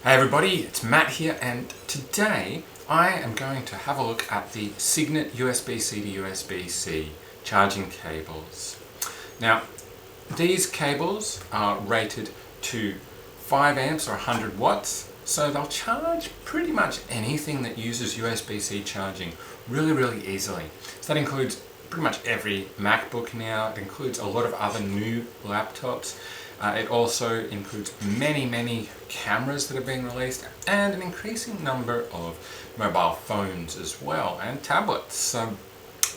Hey everybody, it's Matt here, and today I am going to have a look at the Cygnett USB-C to USB-C charging cables. Now, these cables are rated to 5 amps or 100 watts, so they'll charge pretty much anything that uses USB-C charging really easily. So that includes pretty much every MacBook now. It includes a lot of other new laptops. It also includes many cameras that are being released and an increasing number of mobile phones as well, and tablets. So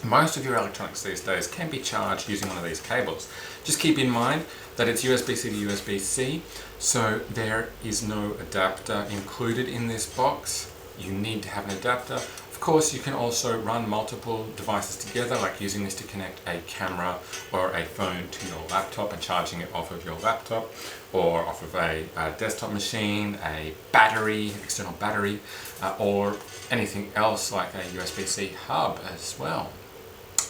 most of your electronics these days can be charged using one of these cables. Just keep in mind that it's USB-C to USB-C, so there is no adapter included in this box. You need to have an adapter. Of course, you can also run multiple devices together, like using this to connect a camera or a phone to your laptop and charging it off of your laptop or off of a desktop machine, a battery, external battery, or anything else like a USB-C hub as well.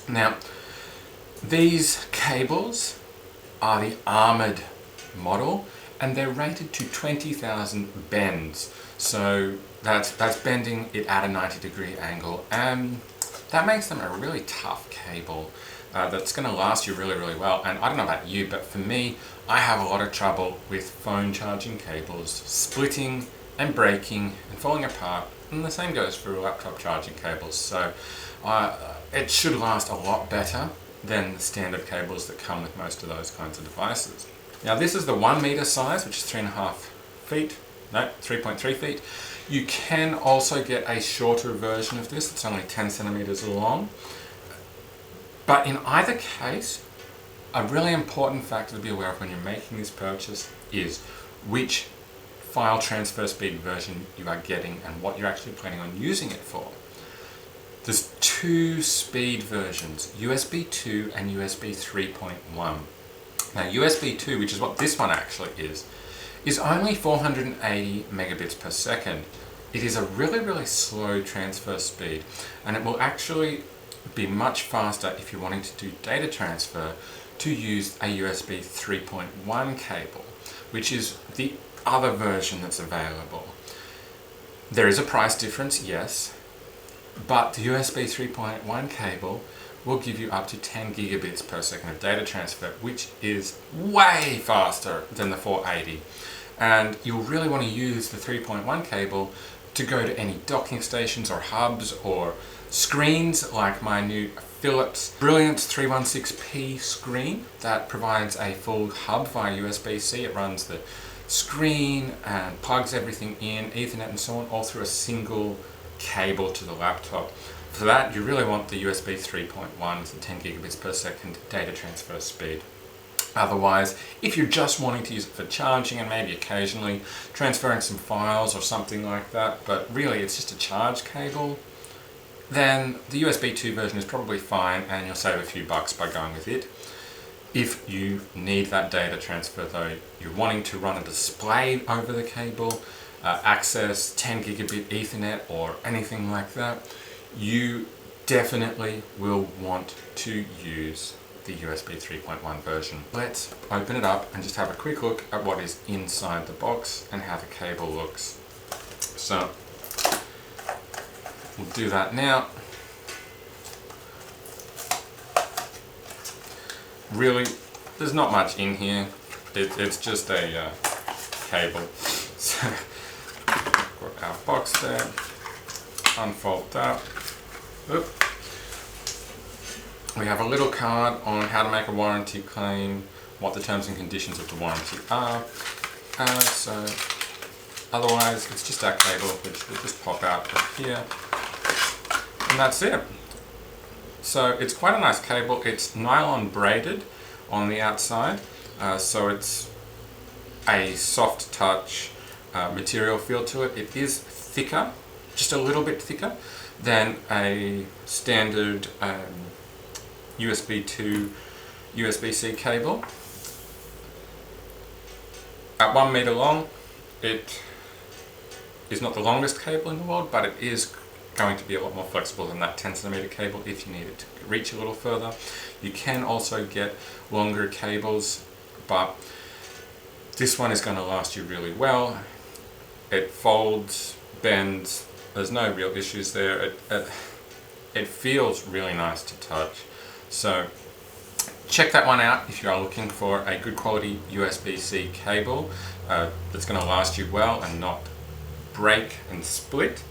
Now, these cables are the armored model, and they're rated to 20,000 bends. So that's bending it at a 90-degree angle, and that makes them a really tough cable that's going to last you really well. And I don't know about you, but for me, I have a lot of trouble with phone charging cables splitting and breaking and falling apart, and the same goes for laptop charging cables. So it should last a lot better than the standard cables that come with most of those kinds of devices. Now, this is the 1 meter size, which is 3.5 feet. No, 3.3 feet. You can also get a shorter version of this. It's only 10 centimeters long. But in either case, a really important factor to be aware of when you're making this purchase is which file transfer speed version you are getting and what you're actually planning on using it for. There's two speed versions, USB 2 and USB 3.1. Now, USB 2, which is what this one actually is only 480 megabits per second. It is a really slow transfer speed, and it will actually be much faster if you're wanting to do data transfer to use a USB 3.1 cable, which is the other version that's available. There is a price difference, yes, but the USB 3.1 cable will give you up to 10 gigabits per second of data transfer, which is way faster than the 480. And you'll really want to use the 3.1 cable to go to any docking stations or hubs or screens, like my new Philips Brilliance 316P screen that provides a full hub via USB-C. It runs the screen and plugs everything in, Ethernet and so on, all through a single cable to the laptop. For that, you really want the USB 3.1 with the 10 gigabits per second data transfer speed. Otherwise, if you're just wanting to use it for charging and maybe occasionally transferring some files or something like that, but really it's just a charge cable, then the USB 2 version is probably fine, and you'll save a few bucks by going with it. If you need that data transfer though, you're wanting to run a display over the cable, access 10 gigabit Ethernet or anything like that, you definitely will want to use the USB 3.1 version. Let's open it up and just have a quick look at what is inside the box and how the cable looks. So we'll do that now. Really, there's not much in here. It's just a cable. So got our box there. Unfold that. Oop. We have a little card on how to make a warranty claim, what the terms and conditions of the warranty are. So otherwise, it's just our cable, which will just pop out of here, and that's it. So it's quite a nice cable. It's nylon braided on the outside, so it's a soft touch material feel to it. It is thicker, just a little bit thicker than a standard USB 2 USB-C cable. At 1 meter long, it is not the longest cable in the world, but it is going to be a lot more flexible than that 10 centimeter cable if you need it to reach a little further. You can also get longer cables, but this one is going to last you really well. It folds, bends, there's no real issues there. It feels really nice to touch. So check that one out if you are looking for a good quality USB-C cable that's going to last you well and not break and split.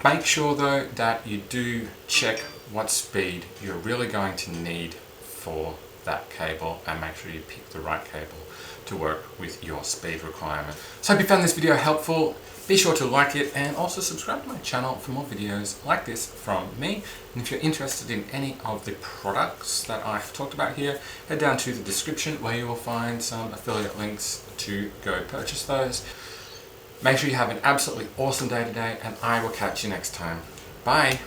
Make sure though that you do check what speed you're really going to need for that cable, and make sure you pick the right cable to work with your speed requirement. So I hope you found this video helpful. Be sure to like it and also subscribe to my channel for more videos like this from me. And if you're interested in any of the products that I've talked about here, head down to the description where you will find some affiliate links to go purchase those. Make sure you have an absolutely awesome day today, and I will catch you next time. Bye!